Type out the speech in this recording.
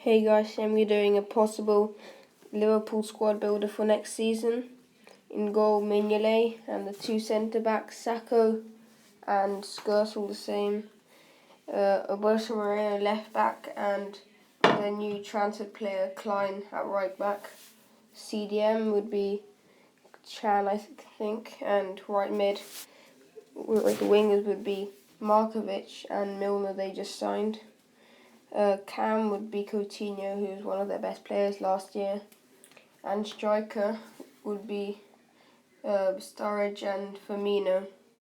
Hey guys, and we're doing a possible Liverpool squad builder for next season. In goal, Milner, and the two centre-backs, Sacco and Skurs, all the same. Roberto Moreno left-back, and the new transferred player, Klein, at right-back. CDM would be Chan, I think, and right mid. The wingers would be Markovic and Milner, they just signed. Cam would be Coutinho, who was one of their best players last year. And striker would be Sturridge and Firmino.